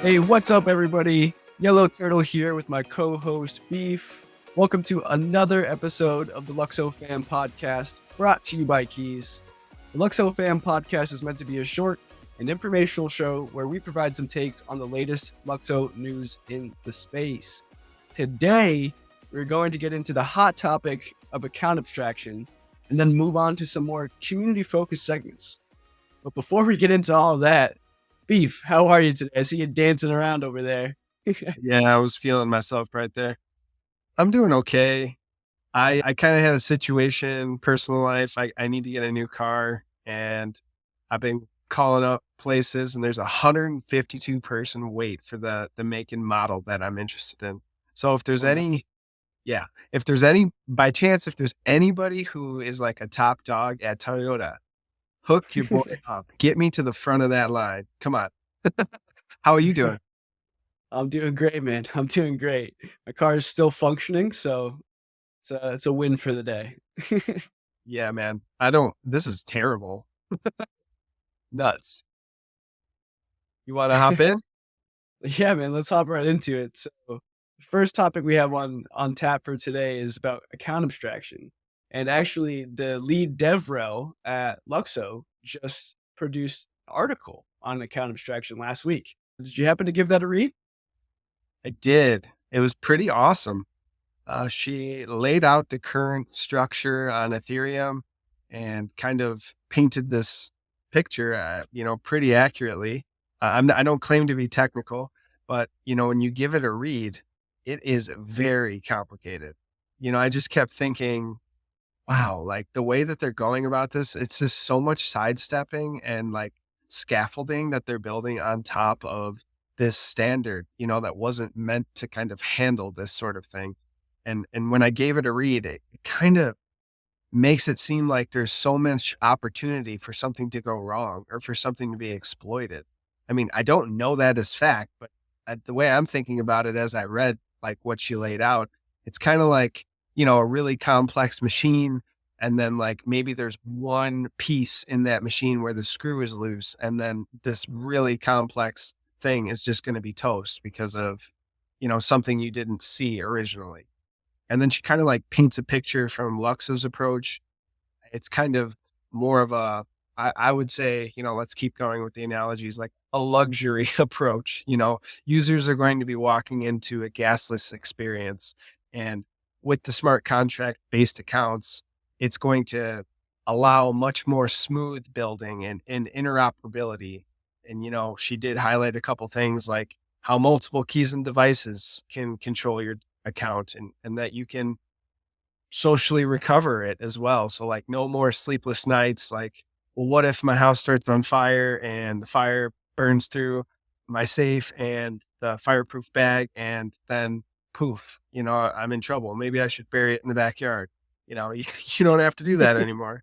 Hey, what's up, everybody? Yellow Turtle here with my co-host Beef. Welcome to another episode of the LUKSOfam podcast, brought to you by KEEZ. The LUKSOfam podcast is meant to be a short and informational show where we provide some takes on the latest LUKSO news in the space. Today, we're going to get into the hot topic of account abstraction and then move on to some more community-focused segments. But before we get into all of that, Beef, how are you today? I see you dancing around over there. Yeah, I was feeling myself right there. I'm doing okay. I kind of had a situation, personal life. I need to get a new car, and I've been calling up places, and there's a 152 person wait for the make and model that I'm interested in. So if there's Oh, no. any, yeah, if there's any by chance, if there's anybody who is like a top dog at Toyota, hook your boy up. Get me to the front of that line. Come on. How are you doing? I'm doing great, man. I'm doing great. My car is still functioning, so it's a win for the day. Yeah, man. This is terrible. Nuts. You want to hop in? Yeah, man, let's hop right into it. So, the first topic we have on tap for today is about account abstraction. And actually, the lead DevRel at LUKSO just produced an article on account abstraction last week. Did you happen to give that a read? I did. It was pretty awesome. She laid out the current structure on Ethereum and kind of painted this picture, pretty accurately. I don't claim to be technical, but when you give it a read, it is very complicated. I just kept thinking, wow, like the way that they're going about this, it's just so much sidestepping and like scaffolding that they're building on top of this standard, that wasn't meant to kind of handle this sort of thing. And when I gave it a read, it kind of makes it seem like there's so much opportunity for something to go wrong or for something to be exploited. I mean, I don't know that as fact, but the way I'm thinking about it as I read like what she laid out, it's kind of like, a really complex machine. And then like maybe there's one piece in that machine where the screw is loose. And then this really complex thing is just going to be toast because of, something you didn't see originally. And then she kind of like paints a picture from LUKSO's approach. It's kind of more of I would say, let's keep going with the analogies, like a luxury approach. Users are going to be walking into a gasless experience. And with the smart contract based accounts, it's going to allow much more smooth building and interoperability. And, she did highlight a couple things like how multiple keys and devices can control your account and that you can socially recover it as well. So like no more sleepless nights. Like, well, what if my house starts on fire and the fire burns through my safe and the fireproof bag and then poof, I'm in trouble. Maybe I should bury it in the backyard. You don't have to do that anymore.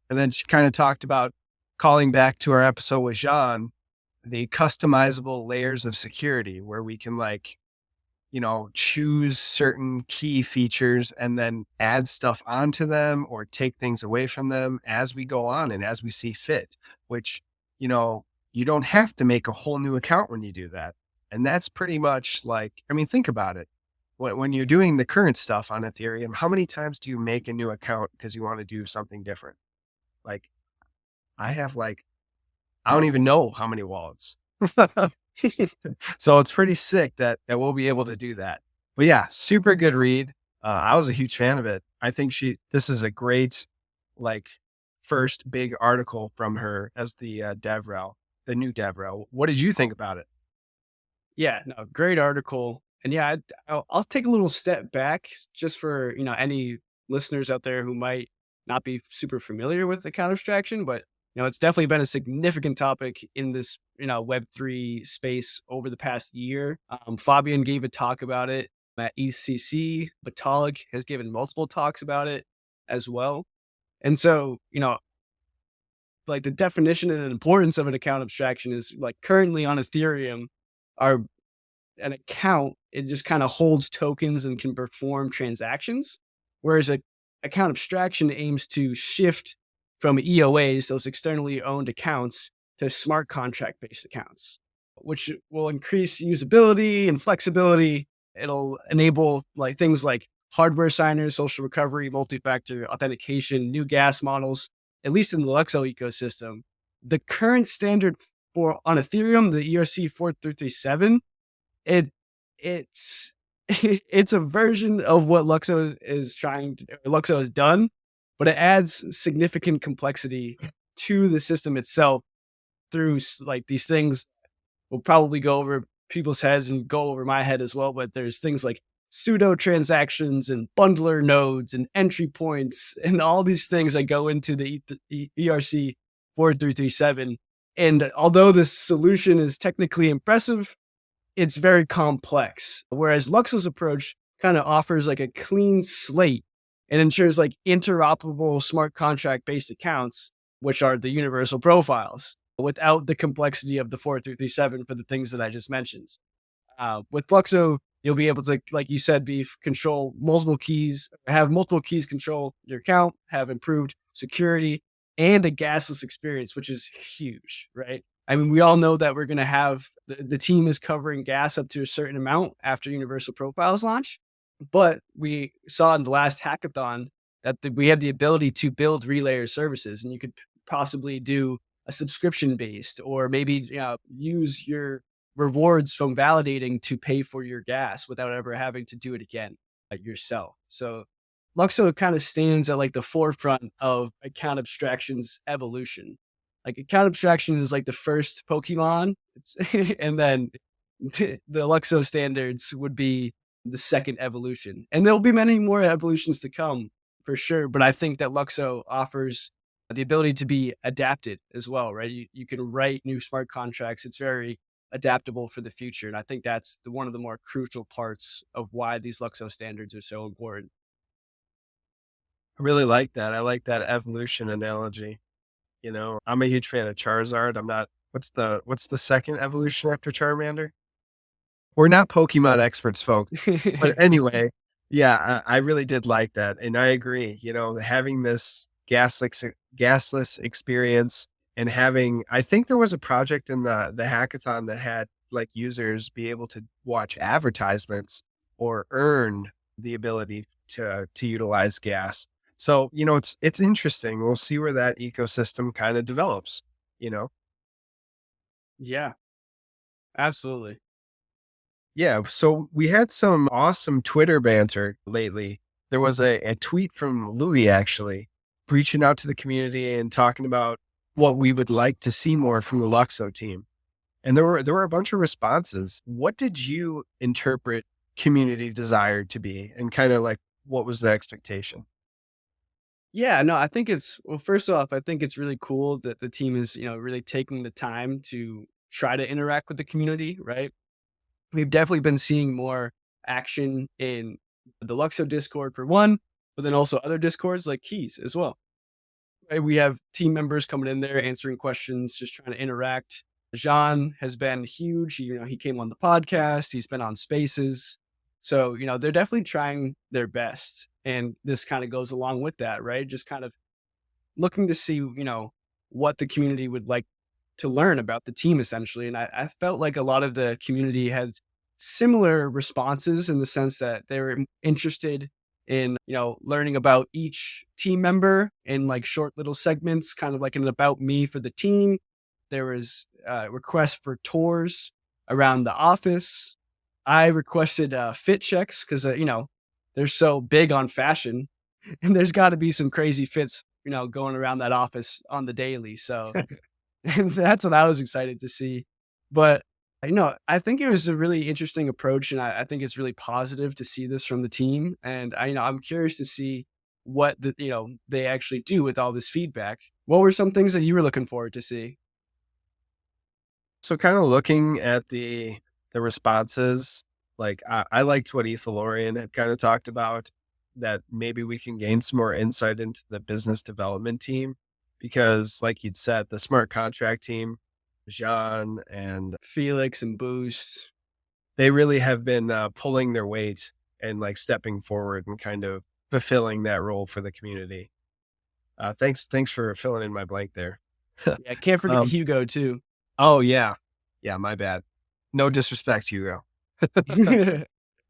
And then she kind of talked about calling back to our episode with Jean, the customizable layers of security where we can like choose certain key features and then add stuff onto them or take things away from them as we go on and as we see fit, which, you don't have to make a whole new account when you do that. And that's pretty much like, I mean, think about it. When you're doing the current stuff on Ethereum, how many times do you make a new account because you want to do something different? Like I have like, I don't even know how many wallets. So it's pretty sick that we'll be able to do that. But yeah, super good read. I was a huge fan of it. I think this is a great, like, first big article from her as the DevRel, the new DevRel. What did you think about it? Yeah, no, great article. And yeah, I'll take a little step back just for, any listeners out there who might not be super familiar with account abstraction, but it's definitely been a significant topic in this, Web3 space over the past year. Fabian gave a talk about it at ECC. Vitalik has given multiple talks about it as well. And so, like the definition and importance of an account abstraction is like currently on Ethereum, our an account, it just kind of holds tokens and can perform transactions. Whereas a account abstraction aims to shift from EOAs, those externally owned accounts, to smart contract based accounts. which will increase usability and flexibility. It'll enable like things like hardware signers, social recovery, multi-factor authentication, new gas models, at least in the LUKSO ecosystem. The current standard for on Ethereum, the ERC 4337, it it's it's a version of what LUKSO is trying to LUKSO has done, but it adds significant complexity to the system itself through like these things will probably go over people's heads and go over my head as well. But there's things like pseudo transactions and bundler nodes and entry points and all these things that go into the ERC 4337. And although this solution is technically impressive, it's very complex. Whereas Luxo's approach kind of offers like a clean slate and ensures like interoperable smart contract based accounts, which are the universal profiles, without the complexity of the 4337 for the things that I just mentioned. With Luxo, you'll be able to, like you said, control multiple keys, have multiple keys control your account, have improved security and a gasless experience, which is huge, right? I mean, we all know that we're going to have the team is covering gas up to a certain amount after Universal Profiles launch. But we saw in the last hackathon that we have the ability to build relayer services, and you could possibly do a subscription based, or maybe use your rewards from validating to pay for your gas without ever having to do it again yourself. So Luxo kind of stands at like the forefront of account abstraction's evolution. Like account abstraction is like the first Pokemon, and then the Luxo standards would be the second evolution. And there'll be many more evolutions to come for sure. But I think that Luxo offers the ability to be adapted as well, right? You can write new smart contracts. It's very adaptable for the future. And I think that's one of the more crucial parts of why these Luxo standards are so important. I really like that. I like that evolution analogy. You know, I'm a huge fan of Charizard. I'm not what's the second evolution after Charmander? We're not Pokemon experts, folks. But anyway, yeah, I really did like that. And I agree, you know, having this gasless experience and having I think there was a project in the hackathon that had like users be able to watch advertisements or earn the ability to utilize gas. So, you know, it's interesting. We'll see where that ecosystem kind of develops, you know. Yeah, absolutely. Yeah, so we had some awesome Twitter banter lately. There was a tweet from Louie actually reaching out to the community and talking about what we would like to see more from the Luxo team. And there were a bunch of responses. What did you interpret community desire to be and kind of like what was the expectation? Yeah, no, I think well, first off, I think it's really cool that the team is, really taking the time to try to interact with the community, right? We've definitely been seeing more action in the Luxo Discord for one, but then also other Discords like KEEZ as well. Right? We have team members coming in there answering questions, just trying to interact. Jean has been huge. He came on the podcast. He's been on Spaces. So, they're definitely trying their best. And this kind of goes along with that, right? Just kind of looking to see, what the community would like to learn about the team essentially. And I felt like a lot of the community had similar responses in the sense that they were interested in, learning about each team member in like short little segments, kind of like an about me for the team. There was requests for tours around the office. I requested fit checks because, they're so big on fashion and there's got to be some crazy fits, going around that office on the daily. So and that's what I was excited to see. But, I think it was a really interesting approach, and I think it's really positive to see this from the team. And I'm curious to see what they actually do with all this feedback. What were some things that you were looking forward to see? So kind of looking at the responses, like I liked what Ethalorian had kind of talked about, that maybe we can gain some more insight into the business development team because, like you'd said, the smart contract team, Jean and Felix and Boost. they really have been pulling their weight and like stepping forward and kind of fulfilling that role for the community. Thanks for filling in my blank there. Yeah, can't forget um, Hugo too. oh yeah, yeah, my bad. No disrespect, Hugo.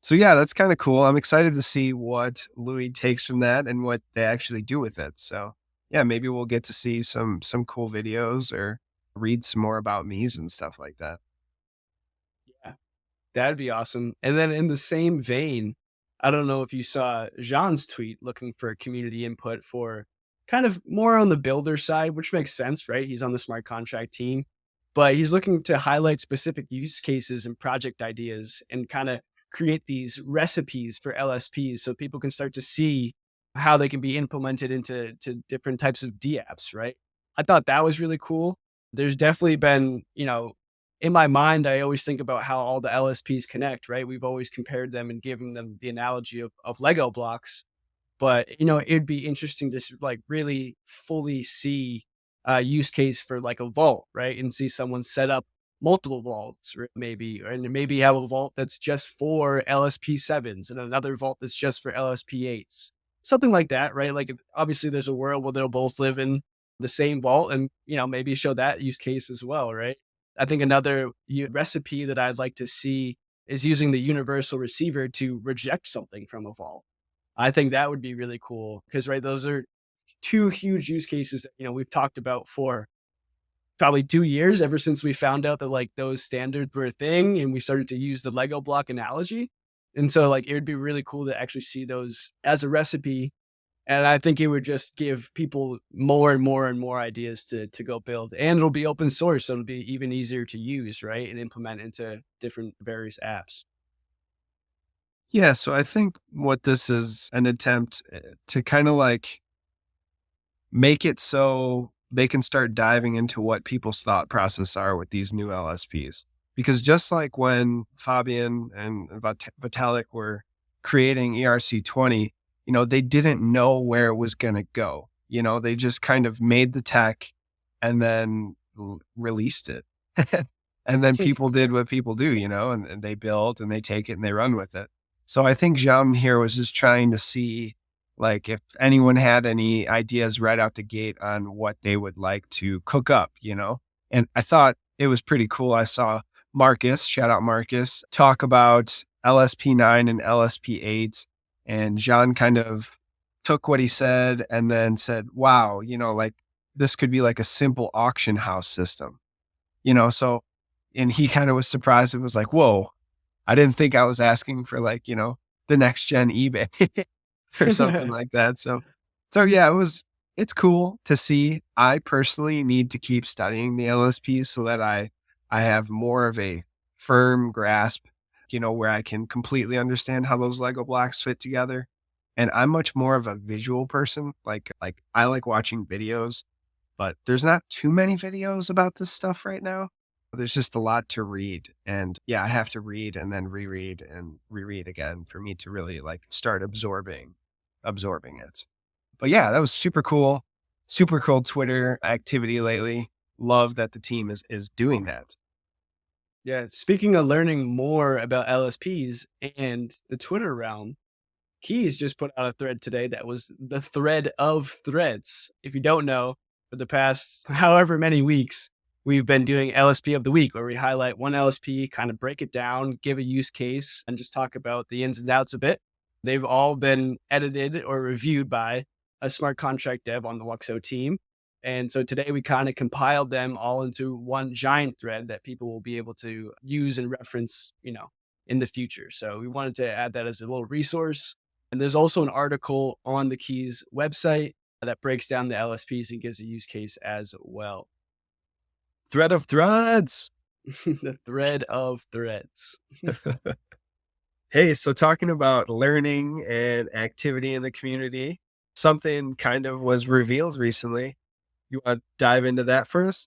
So yeah, that's kind of cool. I'm excited to see what Louis takes from that and what they actually do with it. So yeah, maybe we'll get to see some cool videos or read some more about me's and stuff like that. Yeah, that'd be awesome. And then in the same vein, I don't know if you saw Jean's tweet looking for community input for kind of more on the builder side, which makes sense, right? He's on the smart contract team, but he's looking to highlight specific use cases and project ideas and kind of create these recipes for LSPs so people can start to see how they can be implemented into different types of DApps, right? I thought that was really cool. There's definitely been, in my mind, I always think about how all the LSPs connect, right? We've always compared them and given them the analogy of Lego blocks. But, it'd be interesting to like really fully see a use case for like a vault, right? And see someone set up multiple vaults, maybe, and maybe have a vault that's just for LSP sevens and another vault that's just for LSP eights, something like that, right? Like, obviously, there's a world where they'll both live in the same vault, and maybe show that use case as well, right? I think another recipe that I'd like to see is using the universal receiver to reject something from a vault. I think that would be really cool because, right, those are two huge use cases that, we've talked about for probably 2 years ever since we found out that, like, those standards were a thing and we started to use the Lego block analogy. And so, like, it would be really cool to actually see those as a recipe, and I think it would just give people more and more and more ideas to go build, and it'll be open source, so it'll be even easier to use, right, and implement into different various apps. Yeah, so I think what this is an attempt to kind of like make it so they can start diving into what people's thought process are with these new LSPs. Because just like when Fabian and Vitalik were creating ERC20, they didn't know where it was going to go. They just kind of made the tech and then released it. And then people did what people do, and they build and they take it and they run with it. So I think Jean here was just trying to see like if anyone had any ideas right out the gate on what they would like to cook up. And I thought it was pretty cool. I saw Marcus, shout out Marcus, talk about LSP9 and LSP8. And Jean kind of took what he said and then said, wow, like this could be like a simple auction house system. And he kind of was surprised. It was like, whoa, I didn't think I was asking for like, the next gen eBay or something like that. So yeah, it's cool to see. I personally need to keep studying the LSPs so that I have more of a firm grasp, where I can completely understand how those Lego blocks fit together. And I'm much more of a visual person. Like I like watching videos, but there's not too many videos about this stuff right now. There's just a lot to read. And yeah, I have to read and then reread and reread again for me to really like start absorbing it. But yeah, that was super cool. Super cool Twitter activity lately. Love that the team is doing that. Yeah, speaking of learning more about LSPs and the Twitter realm, KEEZ just put out a thread today that was the thread of threads. If you don't know, for the past however many weeks, we've been doing LSP of the week where we highlight one LSP, kind of break it down, give a use case, and just talk about the ins and outs a bit. They've all been edited or reviewed by a smart contract dev on the LUKSO team. And so today we kind of compiled them all into one giant thread that people will be able to use and reference, in the future. So we wanted to add that as a little resource. And there's also an article on the KEEZ website that breaks down the LSPs and gives a use case as well. Thread of threads. The thread of threads. Hey, so talking about learning and activity in the community, something kind of was revealed recently. You want to dive into that first?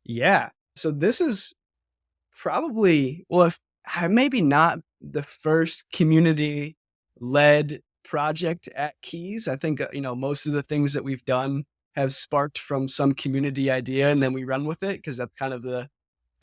Yeah. So this is probably, well, if maybe not the first community led project at KEEZ. I think, most of the things that we've done have sparked from some community idea and then we run with it because that's kind of the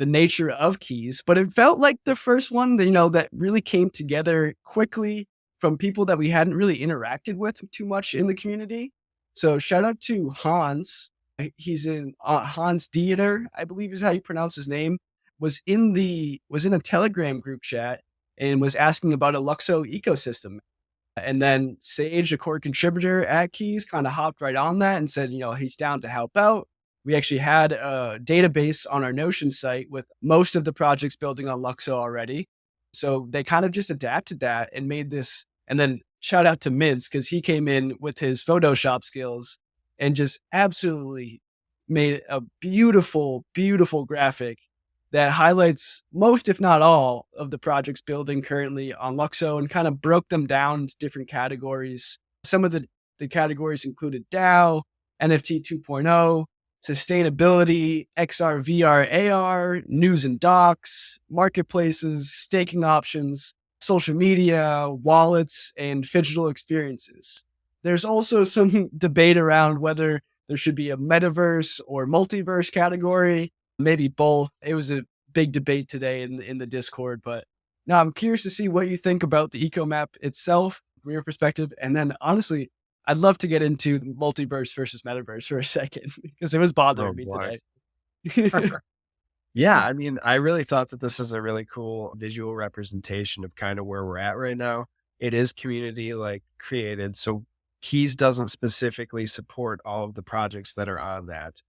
nature of KEEZ. But it felt like the first one that, that really came together quickly from people that we hadn't really interacted with too much in the community. So shout out to Hans. He's in Hans Dieter, I believe is how you pronounce his name. was in a Telegram group chat and was asking about a LUKSO ecosystem. And then Sage, a core contributor at KEEZ, kind of hopped right on that and said, he's down to help out. We actually had a database on our Notion site with most of the projects building on LUKSO already. So they kind of just adapted that and made this. And then shout out to Mince because he came in with his Photoshop skills and just absolutely made a beautiful, beautiful graphic that highlights most, if not all, of the projects building currently on LUKSO and kind of broke them down into different categories. Some of the categories included DAO, NFT 2.0, sustainability, XR, VR, AR, news and docs, marketplaces, staking options, social media, wallets, and digital experiences. There's also some debate around whether there should be a metaverse or multiverse category, maybe both. It was a big debate today in the Discord, but now I'm curious to see what you think about the eco map itself from your perspective. And then honestly, I'd love to get into multiverse versus metaverse for a second because it was Oh bothering me boy. today. Yeah, I mean, I really thought that this is a really cool visual representation of kind of where we're at right now. It is community like created, so Keys doesn't specifically support all of the projects that are on that,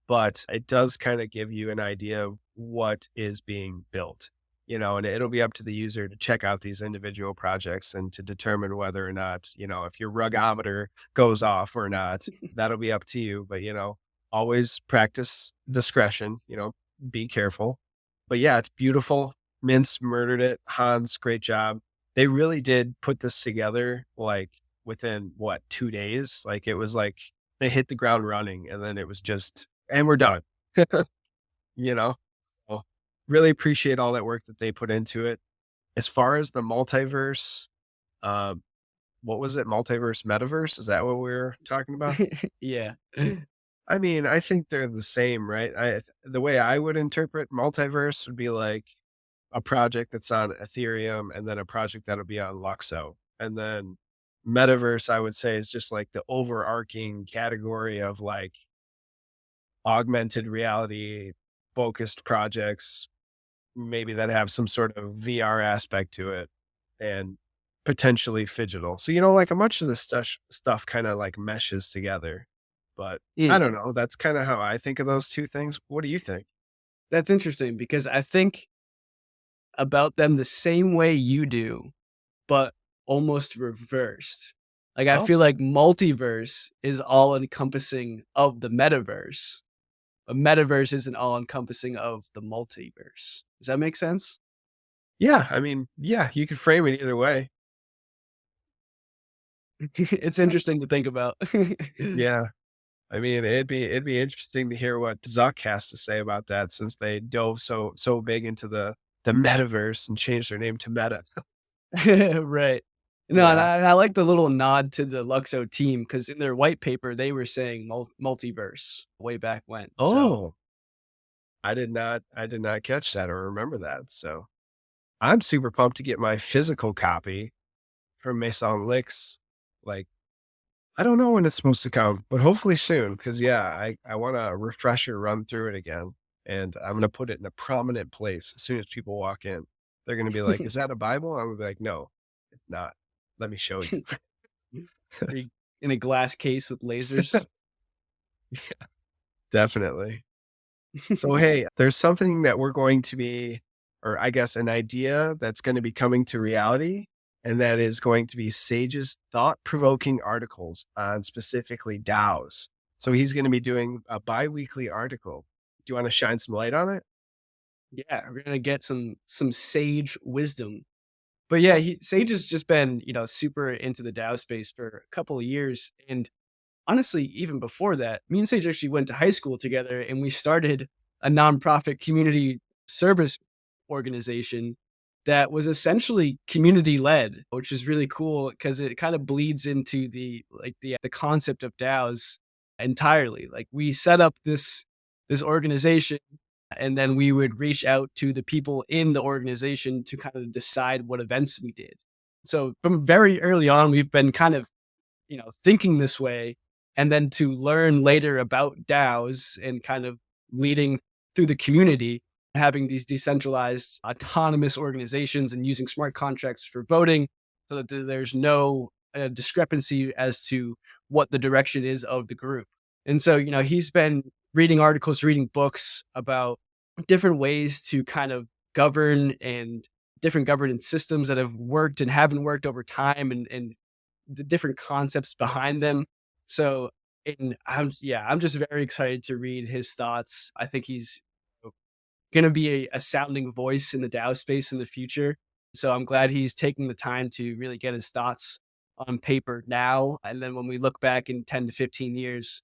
but it does kind of give you an idea of what is being built, and it'll be up to the user to check out these individual projects and to determine whether or not, if your rugometer goes off or not. That'll be up to you, but always practice discretion, be careful. But yeah, it's beautiful. Mince murdered it. Hans, great job. They really did put this together like within what, 2 days? Like it was like they hit the ground running and then it was just, and we're done. you know? So really appreciate all that work that they put into it. As far as the multiverse, uh, what was it? Multiverse, metaverse? Is that what we were talking about? Yeah. I mean, I think they're the same, right? The way I would interpret multiverse would be like a project that's on Ethereum and then a project that'll be on Luxo. And then metaverse, I would say, is just like the overarching category of like augmented reality focused projects, maybe that have some sort of VR aspect to it and potentially phygital. So, like a much of this stuff kind of like meshes together. But I Yeah. don't know. That's kind of how I think of those two things. What do you think? That's interesting because I think about them the same way you do, but almost reversed. Like, I Oh, feel like multiverse is all encompassing of the metaverse. A metaverse isn't all encompassing of the multiverse. Does that make sense? yeah. I mean, yeah, you could frame it either way. It's interesting to think about. Yeah. I mean, it'd be interesting to hear what Zuck has to say about that since they dove so big into the metaverse and changed their name to Meta. Right. No, and Yeah. I like the little nod to the Luxo team because in their white paper, they were saying multiverse way back when. So Oh, I did not catch that or remember that. So I'm super pumped to get my physical copy from Maison Licks. Like, I don't know when it's supposed to come, but hopefully soon. Cause yeah, I want a refresher run through it again. And I'm going to put it in a prominent place as soon as people walk in. They're going to be like, is that a Bible? I'm going to be like, no, it's not. Let me show you. Re- in a glass case with lasers. Definitely. So, hey, there's something that we're going to be, or I guess an idea that's going to be coming to reality, and that is going to be Sage's thought provoking articles on specifically DAOs. So, he's going to be doing a bi weekly article. Do you want to shine some light on it? Yeah, we're gonna get some sage wisdom. But yeah, Sage has just been, super into the DAO space for a couple of years. And honestly, even before that, me and Sage actually went to high school together and we started a nonprofit community service organization that was essentially community led, which is really cool because it kind of bleeds into the concept of DAOs entirely. Like we set up this organization and then we would reach out to the people in the organization to kind of decide what events we did. So from very early on, we've been kind of, thinking this way. And then to learn later about DAOs and kind of leading through the community, having these decentralized autonomous organizations and using smart contracts for voting so that there's no discrepancy as to what the direction is of the group. And so, he's been reading articles, reading books about different ways to kind of govern and different governance systems that have worked and haven't worked over time and the different concepts behind them. So, I'm just very excited to read his thoughts. I think he's going to be a sounding voice in the DAO space in the future. So I'm glad he's taking the time to really get his thoughts on paper now. And then when we look back in 10 to 15 years,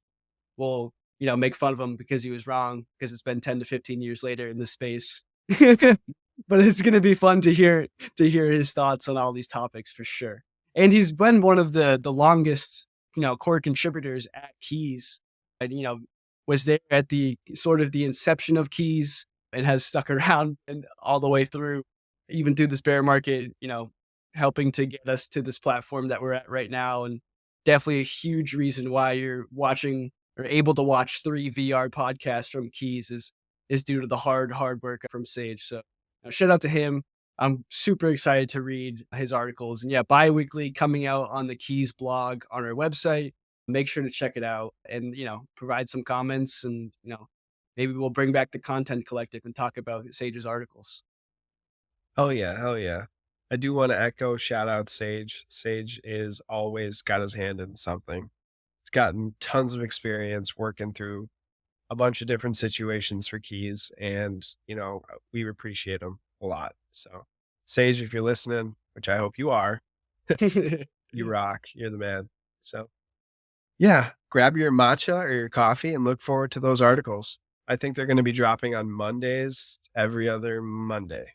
we'll, make fun of him because he was wrong because it's been 10 to 15 years later in this space. But it's going to be fun to hear his thoughts on all these topics for sure. And he's been one of the longest, core contributors at KEEZ, and was there at the sort of the inception of KEEZ and has stuck around and all the way through, even through this bear market, helping to get us to this platform that we're at right now. And definitely a huge reason why you're watching or able to watch 3 VR podcasts from KEEZ is due to the hard work from Sage. So shout out to him. I'm super excited to read his articles. And yeah, bi-weekly coming out on the KEEZ blog on our website. Make sure to check it out and, provide some comments and, maybe we'll bring back the content collective and talk about Sage's articles. Oh yeah, hell yeah. I do want to echo shout out Sage. Sage is always got his hand in something. He's gotten tons of experience working through a bunch of different situations for KEEZ, and we appreciate him a lot. So, Sage, if you're listening, which I hope you are, you rock. You're the man. So, yeah, grab your matcha or your coffee and look forward to those articles. I think they're going to be dropping on Mondays, every other Monday.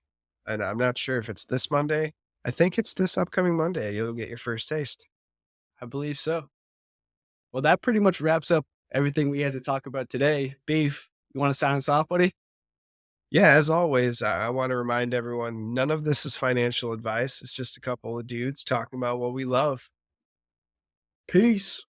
And I'm not sure if it's this Monday. I think it's this upcoming Monday. You'll get your first taste. I believe so. Well, that pretty much wraps up everything we had to talk about today. Beef, you want to sign us off, buddy? Yeah, as always, I want to remind everyone none of this is financial advice. It's just a couple of dudes talking about what we love. Peace.